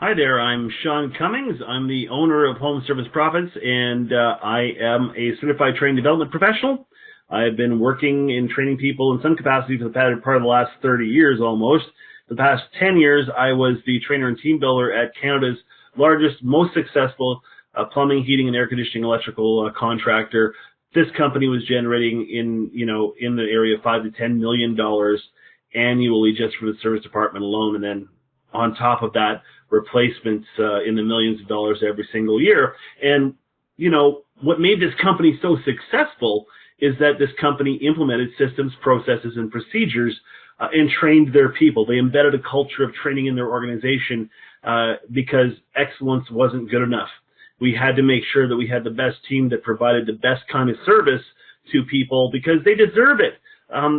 Hi there, I'm Sean Cummings. I'm the owner of Home Service Profits, and I am a certified training development professional. I've been working in training people in some capacity for the part of the last 30 years almost. The past 10 years, I was the trainer and team builder at Canada's largest, most successful plumbing, heating, and air conditioning electrical contractor. This company was generating in the area of $5 to $10 million annually just for the service department alone, and then on top of that, replacements in the millions of dollars every single year. And, what made this company so successful is that this company implemented systems, processes, and procedures and trained their people. They embedded a culture of training in their organization because excellence wasn't good enough. We had to make sure that we had the best team that provided the best kind of service to people because they deserve it.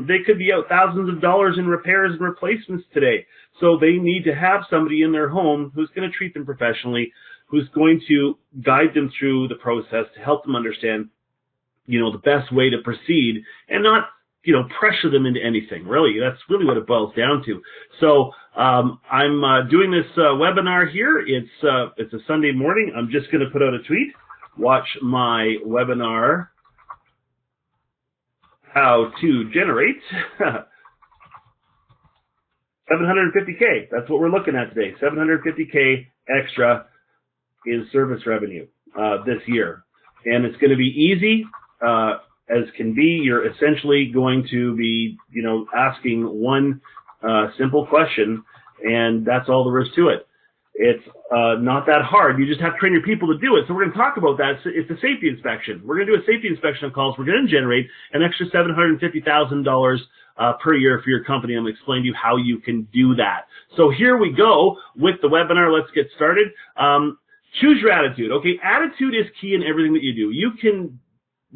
They could be out thousands of dollars in repairs and replacements today. So they need to have somebody in their home who's going to treat them professionally, who's going to guide them through the process to help them understand, the best way to proceed and not, pressure them into anything. Really, that's really what it boils down to. So I'm doing this webinar here. It's a Sunday morning. I'm just going to put out a tweet. Watch my webinar. How to generate 750K. That's what we're looking at today. 750K extra in service revenue this year. And it's going to be easy as can be. You're essentially going to be, asking one simple question, and that's all there is to it. It's not that hard. You just have to train your people to do it. So we're going to talk about that. It's a safety inspection. We're going to do a safety inspection on calls. We're going to generate an extra $750,000 per year for your company. I'm going to explain to you how you can do that. So here we go with the webinar. Let's get started. Choose your attitude. Okay, attitude is key in everything that you do. You can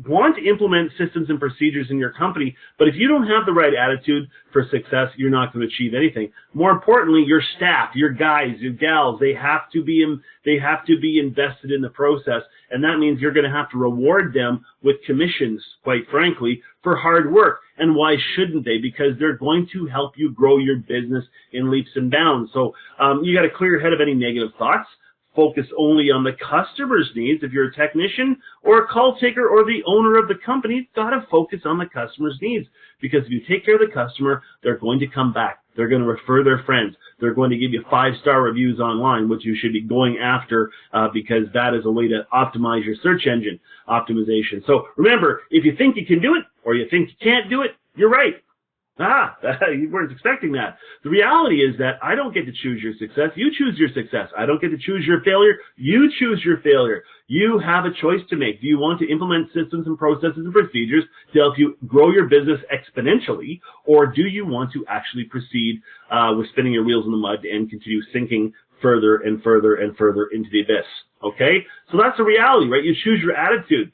want to implement systems and procedures in your company, but if you don't have the right attitude for success, you're not going to achieve anything. More importantly, your staff, your guys, your gals, they have to be invested in the process, and that means you're going to have to reward them with commissions, quite frankly, for hard work. And why shouldn't they? Because they're going to help you grow your business in leaps and bounds. So you got to clear your head of any negative thoughts. Focus only on the customer's needs. If you're a technician or a call taker or the owner of the company, you've got to focus on the customer's needs. Because if you take care of the customer, they're going to come back. They're going to refer their friends. They're going to give you 5-star reviews online, which you should be going after because that is a way to optimize your search engine optimization. So remember, if you think you can do it or you think you can't do it, you're right. You weren't expecting that. The reality is that I don't get to choose your success. You choose your success. I don't get to choose your failure. You choose your failure. You have a choice to make. Do you want to implement systems and processes and procedures to help you grow your business exponentially, or do you want to actually proceed with spinning your wheels in the mud and continue sinking further and further and further into the abyss? Okay? So that's the reality, right? You choose your attitude.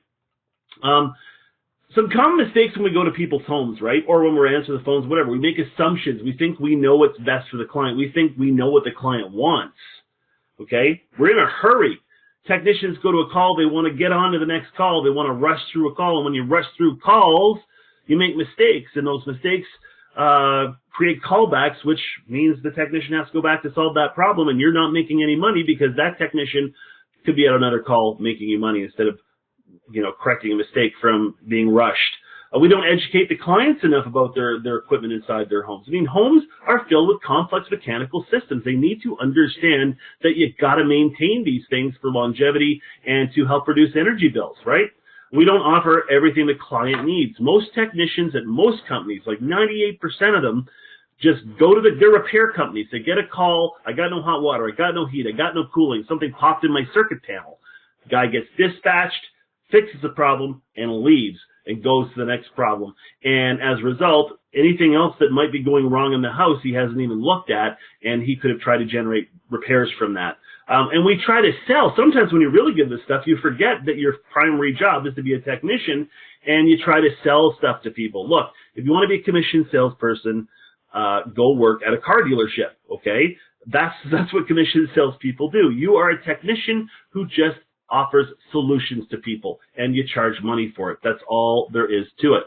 Some common mistakes when we go to people's homes, right? Or when we're answering the phones, whatever. We make assumptions. We think we know what's best for the client. We think we know what the client wants. Okay? We're in a hurry. Technicians go to a call. They want to get on to the next call. They want to rush through a call. And when you rush through calls, you make mistakes. And those mistakes create callbacks, which means the technician has to go back to solve that problem. And you're not making any money because that technician could be at another call making you money instead of correcting a mistake from being rushed. We don't educate the clients enough about their equipment inside their homes. I mean, homes are filled with complex mechanical systems. They need to understand that you got to maintain these things for longevity and to help reduce energy bills, right? We don't offer everything the client needs. Most technicians at most companies, like 98% of them, just go to their repair companies. They get a call, I got no hot water, I got no heat, I got no cooling, something popped in my circuit panel. The guy gets dispatched, fixes the problem, and leaves and goes to the next problem. And as a result, anything else that might be going wrong in the house he hasn't even looked at, and he could have tried to generate repairs from that. And we try to sell. Sometimes when you're really good at this stuff, you forget that your primary job is to be a technician, and you try to sell stuff to people. Look, if you want to be a commissioned salesperson, go work at a car dealership, okay? That's what commissioned salespeople do. You are a technician who just offers solutions to people, and you charge money for it. That's all there is to it.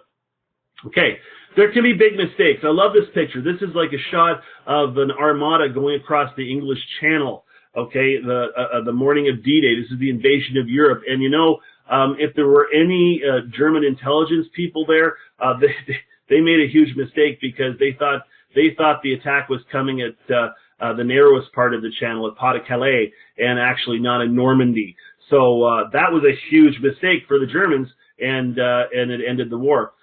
Okay, there can be big mistakes. I love this picture. This is like a shot of an armada going across the English Channel. Okay, the morning of D-Day. This is the invasion of Europe. And you know, if there were any German intelligence people there, they made a huge mistake because they thought the attack was coming at the narrowest part of the channel at Pas-de-Calais and actually not in Normandy. So that was a huge mistake for the Germans, and it ended the war.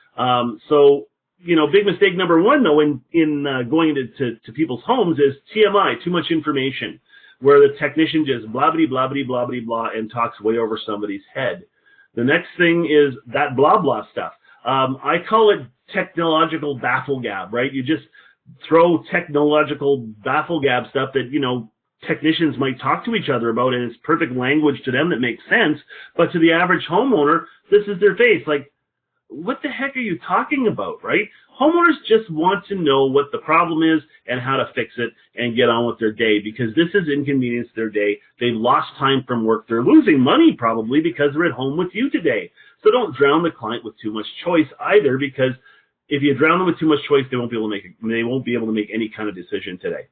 So, you know, big mistake number one, though, in going to people's homes is TMI, too much information, where the technician just blah, blah, blah, blah, blah, blah, blah, and talks way over somebody's head. The next thing is that blah, blah stuff. I call it technological bafflegab, right? You just throw technological bafflegab stuff that, you know, technicians might talk to each other about, and it's perfect language to them that makes sense, but to the average homeowner, this is their face. Like, what the heck are you talking about, right? Homeowners just want to know what the problem is and how to fix it and get on with their day, because this has inconvenienced their day. They've lost time from work. They're losing money probably because they're at home with you today. So don't drown the client with too much choice either, because if you drown them with too much choice, they won't be able to make any kind of decision today.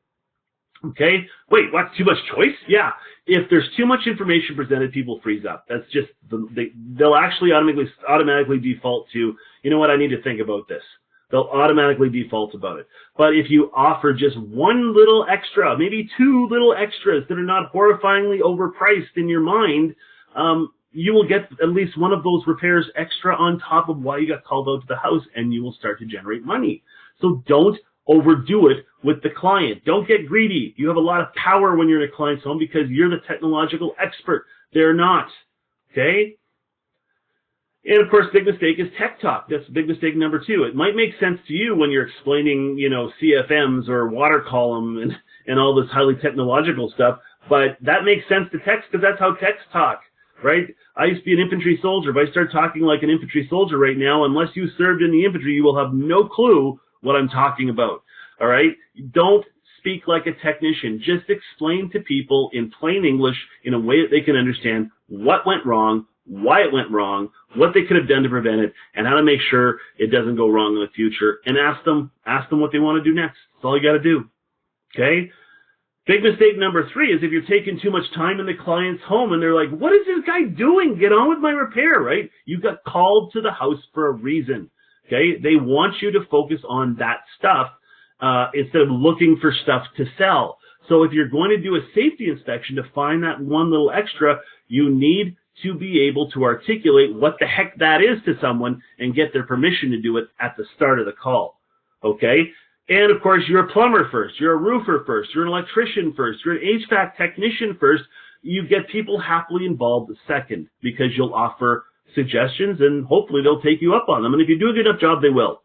Okay? Wait, what? Too much choice? Yeah. If there's too much information presented, people freeze up. That's just, they'll actually automatically default to, you know what, I need to think about this. They'll automatically default about it. But if you offer just one little extra, maybe two little extras that are not horrifyingly overpriced in your mind, you will get at least one of those repairs extra on top of why you got called out to the house, and you will start to generate money. So don't overdo it with the client. Don't get greedy. You have a lot of power when you're in a client's home because you're the technological expert. They're not. Okay? And of course, big mistake is tech talk. That's big mistake number two. It might make sense to you when you're explaining, you know, CFMs or water column and all this highly technological stuff, but that makes sense to techs because that's how techs talk, right? I used to be an infantry soldier. If I start talking like an infantry soldier right now, unless you served in the infantry, you will have no clue what I'm talking about. All right? Don't speak like a technician. Just explain to people in plain English in a way that they can understand what went wrong, why it went wrong, what they could have done to prevent it, and how to make sure it doesn't go wrong in the future. And ask them what they want to do next. That's all you got to do. Okay? Big mistake number three is if you're taking too much time in the client's home and they're like, what is this guy doing? Get on with my repair, right? You got called to the house for a reason. Okay? They want you to focus on that stuff instead of looking for stuff to sell. So if you're going to do a safety inspection to find that one little extra, you need to be able to articulate what the heck that is to someone and get their permission to do it at the start of the call. Okay? And of course, you're a plumber first, you're a roofer first, you're an electrician first, you're an HVAC technician first. You get people happily involved second because you'll offer suggestions and hopefully they'll take you up on them. And if you do a good enough job, they will.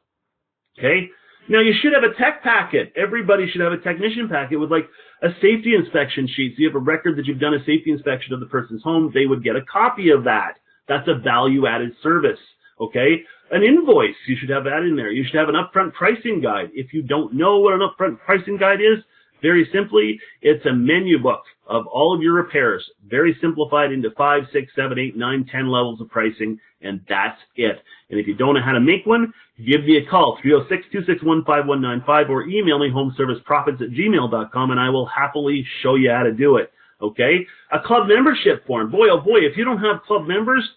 Okay? Now, you should have a tech packet. Everybody should have a technician packet with like a safety inspection sheet. So you have a record that you've done a safety inspection of the person's home. They would get a copy of that. That's a value-added service. Okay? An invoice, you should have that in there. You should have an upfront pricing guide. If you don't know what an upfront pricing guide is, very simply, it's a menu book of all of your repairs, very simplified into 5, 6, 7, 8, 9, 10 levels of pricing, and that's it. And if you don't know how to make one, give me a call, 306-261-5195, or email me homeserviceprofits@gmail.com, and I will happily show you how to do it. Okay? A club membership form. Boy, oh boy, if you don't have club members,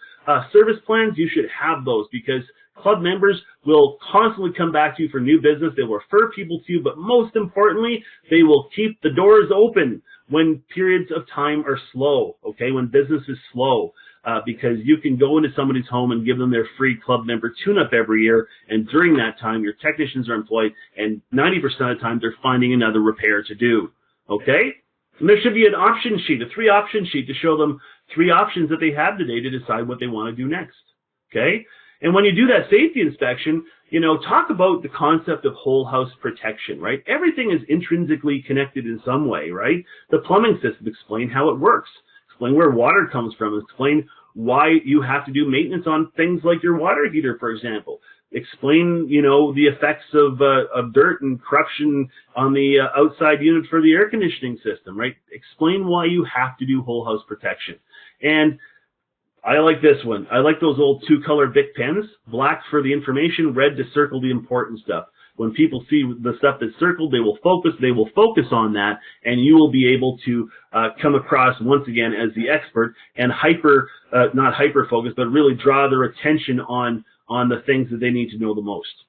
service plans, you should have those because club members will constantly come back to you for new business. They will refer people to you, but most importantly, they will keep the doors open when periods of time are slow, okay, when business is slow, because you can go into somebody's home and give them their free club member tune-up every year, and during that time, your technicians are employed, and 90% of the time, they're finding another repair to do, okay? And there should be an option sheet, a 3-option sheet to show them 3 options that they have today to decide what they want to do next, okay? And when you do that safety inspection, you know, talk about the concept of whole house protection, right? Everything is intrinsically connected in some way, right? The plumbing system, explain how it works. Explain where water comes from. Explain why you have to do maintenance on things like your water heater, for example. Explain, you know, the effects of dirt and corruption on the outside unit for the air conditioning system, right? Explain why you have to do whole house protection. And I like this one. I like those old 2-color Bic pens. Black for the information, red to circle the important stuff. When people see the stuff that's circled, they will focus on that, and you will be able to come across once again as the expert and not hyper focus, but really draw their attention on the things that they need to know the most.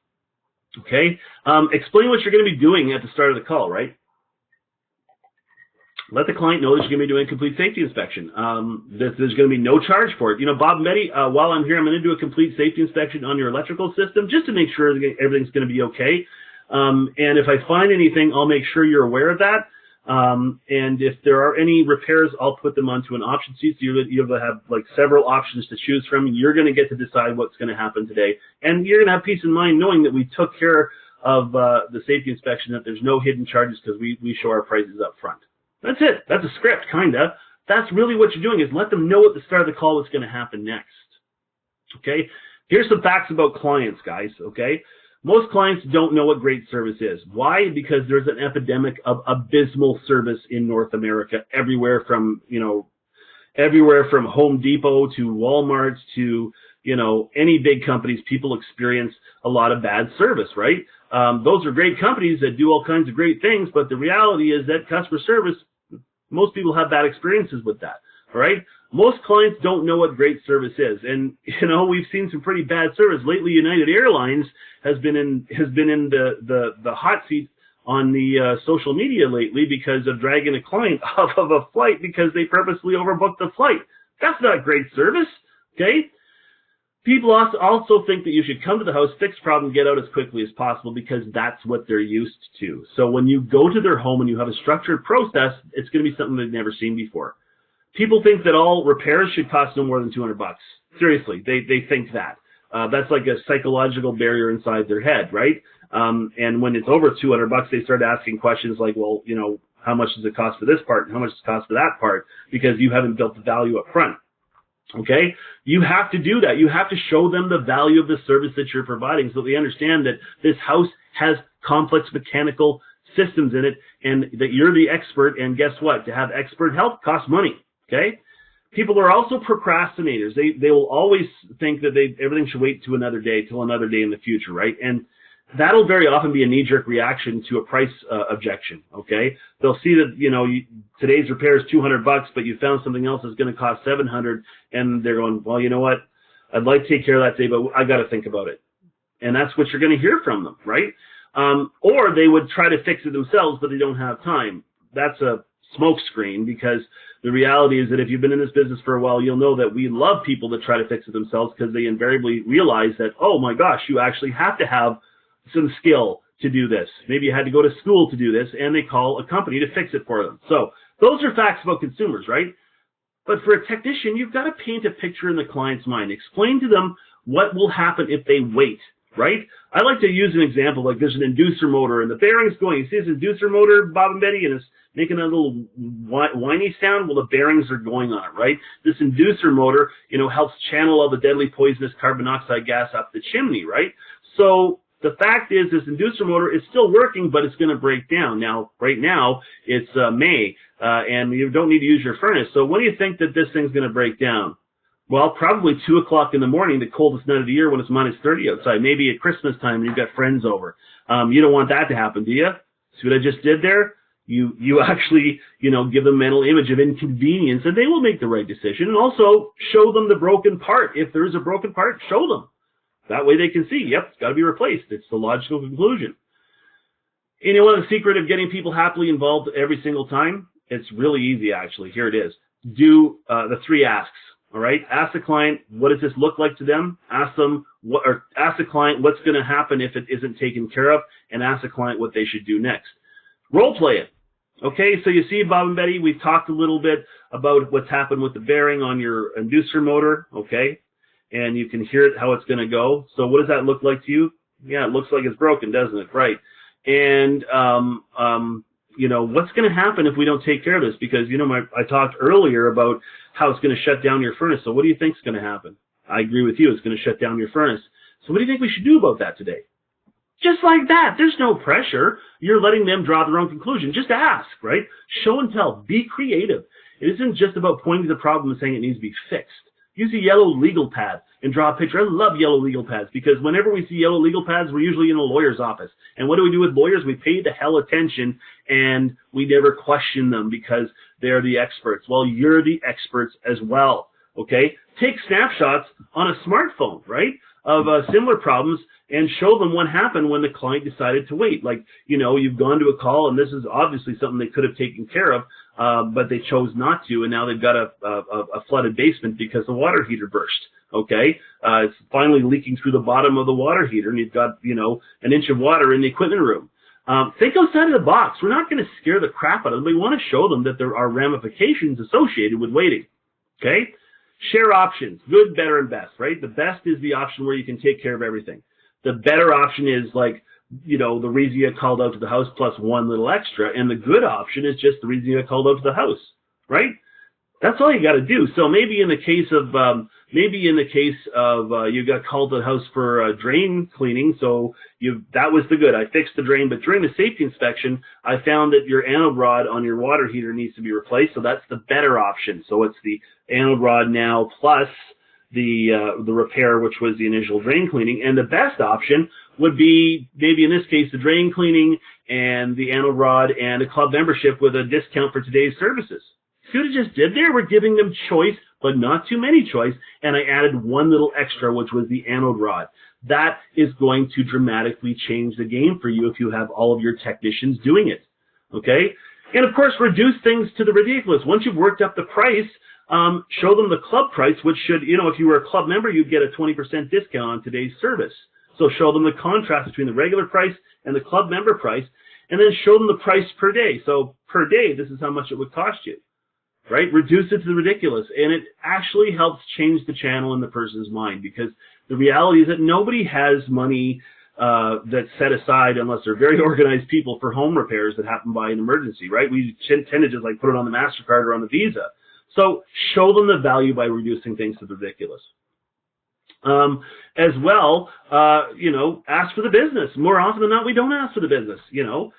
Okay? Explain what you're going to be doing at the start of the call, right? Let the client know that you're going to be doing a complete safety inspection. There's going to be no charge for it. You know, Bob and Betty, while I'm here, I'm going to do a complete safety inspection on your electrical system just to make sure everything's going to be okay. And if I find anything, I'll make sure you're aware of that. And if there are any repairs, I'll put them onto an option sheet. So you'll have like several options to choose from. You're going to get to decide what's going to happen today. And you're going to have peace of mind knowing that we took care of the safety inspection, that there's no hidden charges because we show our prices up front. That's it. That's a script, kinda. That's really what you're doing, is let them know at the start of the call what's going to happen next. Okay? Here's some facts about clients, guys, okay? Most clients don't know what great service is. Why? Because there's an epidemic of abysmal service in North America, everywhere from Home Depot to Walmart to, any big companies. People experience a lot of bad service, right? Those are great companies that do all kinds of great things, but the reality is that customer service, most people have bad experiences with that, all right? Most clients don't know what great service is, and we've seen some pretty bad service lately. United Airlines has been in the hot seat on the social media lately because of dragging a client off of a flight because they purposely overbooked the flight. That's not great service, okay? People also think that you should come to the house, fix the problem, get out as quickly as possible because that's what they're used to. So when you go to their home and you have a structured process, it's going to be something they've never seen before. People think that all repairs should cost no more than $200. Seriously, they think that. That's like a psychological barrier inside their head, right? And when it's over $200, they start asking questions like, well, how much does it cost for this part and how much does it cost for that part? Because you haven't built the value up front. Okay? You have to do that. You have to show them the value of the service that you're providing so they understand that this house has complex mechanical systems in it and that you're the expert. And guess what? To have expert help costs money. Okay? People are also procrastinators. They will always think that everything should wait to another day, till another day in the future, right? And that'll very often be a knee-jerk reaction to a price objection, okay? They'll see that, today's repair is $200, but you found something else that's going to cost $700, and they're going, well, you know what? I'd like to take care of that today, but I got to think about it. And that's what you're going to hear from them, right? Or they would try to fix it themselves, but they don't have time. That's a smokescreen, because the reality is that if you've been in this business for a while, you'll know that we love people that try to fix it themselves because they invariably realize that, oh my gosh, you actually have to have some skill to do this. Maybe you had to go to school to do this, and they call a company to fix it for them. So those are facts about consumers, right? But for a technician, you've got to paint a picture in the client's mind. Explain to them what will happen if they wait, right? I like to use an example, like there's an inducer motor, and the bearing's going. You see this inducer motor, Bob and Betty, and it's making a little whiny sound? Well, the bearings are going on it, right? This inducer motor, helps channel all the deadly poisonous carbon monoxide gas up the chimney, right? So the fact is this inducer motor is still working, but it's going to break down. Now, right now, it's May, and you don't need to use your furnace. So when do you think that this thing's going to break down? Well, probably 2 o'clock in the morning, the coldest night of the year when it's -30 outside, maybe at Christmas time and you've got friends over. You don't want that to happen, do you? See what I just did there? You actually, give them a mental image of inconvenience, and they will make the right decision. And also show them the broken part. If there is a broken part, show them. That way they can see, yep, it's got to be replaced. It's the logical conclusion. And you know what the secret of getting people happily involved every single time? It's really easy, actually. Here it is. Do the 3 asks. All right. Ask the client, what does this look like to them? Ask them ask the client what's going to happen if it isn't taken care of, and ask the client what they should do next. Role play it. Okay. So you see, Bob and Betty, we've talked a little bit about what's happened with the bearing on your inducer motor. Okay. And you can hear it, how it's going to go. So what does that look like to you? Yeah, it looks like it's broken, doesn't it? Right. And, what's going to happen if we don't take care of this? Because, I talked earlier about how it's going to shut down your furnace. So what do you think is going to happen? I agree with you. It's going to shut down your furnace. So what do you think we should do about that today? Just like that. There's no pressure. You're letting them draw their own conclusion. Just ask, right? Show and tell. Be creative. It isn't just about pointing to the problem and saying it needs to be fixed. use a yellow legal pad and draw a picture. I love yellow legal pads because whenever we see yellow legal pads, we're usually in a lawyer's office. And what do we do with lawyers? We pay the hell attention and we never question them because they're the experts. Well, you're the experts as well, okay? Take snapshots on a smartphone, right, of similar problems and show them what happened when the client decided to wait. Like, you know, you've gone to a call and this is obviously something they could have taken care of, but they chose not to, and now they've got a flooded basement because the water heater burst, okay? It's finally leaking through the bottom of the water heater, and you've got, you know, an inch of water in the equipment room. Think outside of the box. We're not going to scare the crap out of them. We want to show them that there are ramifications associated with waiting, okay? Share options, good, better, and best, right? The best is the option where you can take care of everything. The better option is like, you know, the reason you got called out to the house plus one little extra, and the good option is just the reason you got called out to the house, right? That's all you got to do. So maybe in the case of you got called to the house for drain cleaning, so that was the good. I fixed the drain, but during the safety inspection, I found that your anode rod on your water heater needs to be replaced. So that's the better option. So it's the anode rod now plus the repair, which was the initial drain cleaning, and the best option would be maybe in this case the drain cleaning and the anode rod and a club membership with a discount for today's services. See what I just did there? We're giving them choice, but not too many choice, and I added one little extra, which was the anode rod. That is going to dramatically change the game for you if you have all of your technicians doing it, okay? And of course, reduce things to the ridiculous. Once you've worked up the price, show them the club price, which should, you know, if you were a club member, you'd get a 20% discount on today's service. So show them the contrast between the regular price and the club member price, and then show them the price per day. So per day, this is how much it would cost you, right? Reduce it to the ridiculous. And it actually helps change the channel in the person's mind, because the reality is that nobody has money that's set aside unless they're very organized people for home repairs that happen by an emergency, right? We tend to just like put it on the MasterCard or on the Visa. So show them the value by reducing things to the ridiculous. As well, you know, ask for the business. More often than not, we don't ask for the business, you know.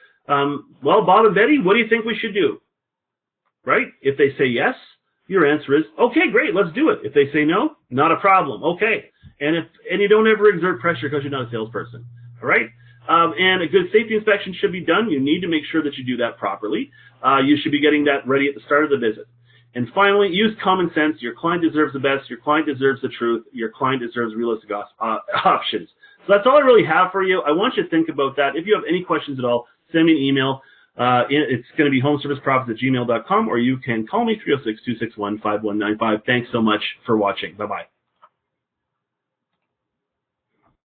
Well, Bob and Betty, what do you think we should do? Right? If they say yes, your answer is, okay, great, let's do it. If they say no, not a problem. Okay. And you don't ever exert pressure because you're not a salesperson. All right? And a good safety inspection should be done. You need to make sure that you do that properly. You should be getting that ready at the start of the visit. And finally, use common sense. Your client deserves the best. Your client deserves the truth. Your client deserves realistic options. So that's all I really have for you. I want you to think about that. If you have any questions at all, send me an email. It's going to be homeserviceprofits@gmail.com, or you can call me 306-261-5195. Thanks so much for watching. Bye-bye.